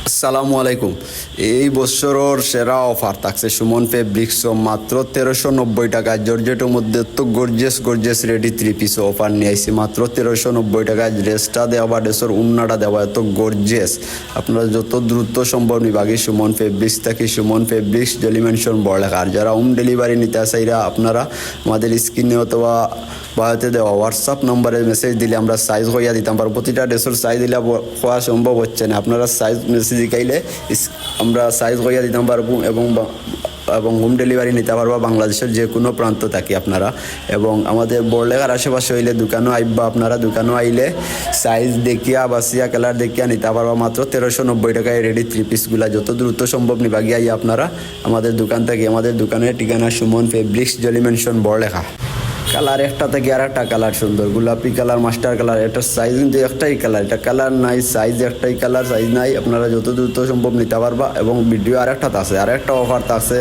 আসসালামু আলাইকুম। এই বছরের সেরা অফার থাকছে সুমন ফেব্রিক্স মাত্র 1390 টাকা। জর্জেটের মধ্যে তো গর্জিয়াস রেডি 3 পিস অফার নিয়ে আইসি মাত্র 1390 টাকায়। ড্রেসটা দেওয়া বা ড্রেসের উন্নাটা দেওয়া এত গর্জিয়াস, আপনারা যত দ্রুত সম্ভব নিবাগি সুমন ফেব্রিক্স থাকি। Suman fabrics Jolly Mansion Barlekha. আর যারা হোম ডেলিভারি নিতে চাইরা আপনারা আমাদের স্ক্রিনে অথবা বাড়িতে দেওয়া হোয়াটসঅ্যাপ নম্বরে মেসেজ দিলে আমরা সাইজ হইয়া দিতাম পারবো। প্রতিটা ড্রেসের সাইজ দিলে হওয়া সম্ভব হচ্ছে না। আপনারা সাইজ মেসেজ দিকাইলে আমরা সাইজ হইয়া দিতাম পারবো এবং হোম ডেলিভারি নিতে পারবা বাংলাদেশের যে কোনো প্রান্ত থাকি আপনারা। এবং আমাদের বড়লেখার আশেপাশে হইলে দোকানও আইবা, আপনারা দোকানও আইলে সাইজ দেখিয়া বাসিয়া কালার দেখিয়া নিতে পারবা মাত্র 1390 টাকায় রেডি 3 পিসগুলা। যত দ্রুত সম্ভব নিবাগিয়া আপনারা আমাদের দোকান থেকে। আমাদের দোকানের ঠিকানা Suman fabrics Jolly Mansion Barlekha. Colour একটা থেকে আর একটা কালার সুন্দর, গোলাপি কালার, মাস্টার কালার। এটা সাইজ কিন্তু একটাই কালার, এটা কালার নাই, সাইজ একটাই কালার, সাইজ নাই। আপনারা যত দ্রুত সম্ভব নিতে পারবা। এবং ভিডিও আরেকটা আছে, আরেকটা অফার আছে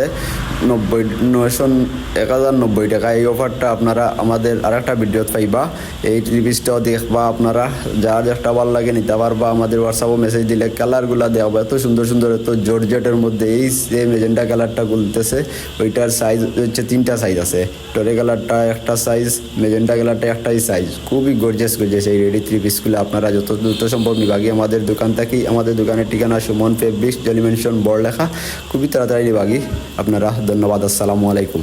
1090 টাকা। এই অফারটা আপনারা আমাদের আরেকটা ভিডিওত পাইবা। এই 3 পিসটাও দেখবা আপনারা, যার যেটা ভালো লাগে নিতে পারবা। আমাদের হোয়াটসঅ্যাপও মেসেজ দিলে কালারগুলো দেওয়া এত সুন্দর এত জর্জেটের মধ্যে। এই যে মেজেন্টা কালারটা বলতেছে ওইটার সাইজ হচ্ছে 3টা সাইজ আছে। টরে কালারটা একটা সাইজ, মেজেন্টা কালারটা একটাই সাইজ। খুবই গর্জিয়াস এই রেডি 3 পিসগুলো আপনারা যত দ্রুত সম্ভব নিবাগি আমাদের দোকান থাকি। আমাদের দোকানের ঠিকানা Suman fabrics Jolly Mansion Barlekha. খুবই তাড়াতাড়ি নিবাগি আপনারা। ধন্যবাদ। আসসালামু আলাইকুম।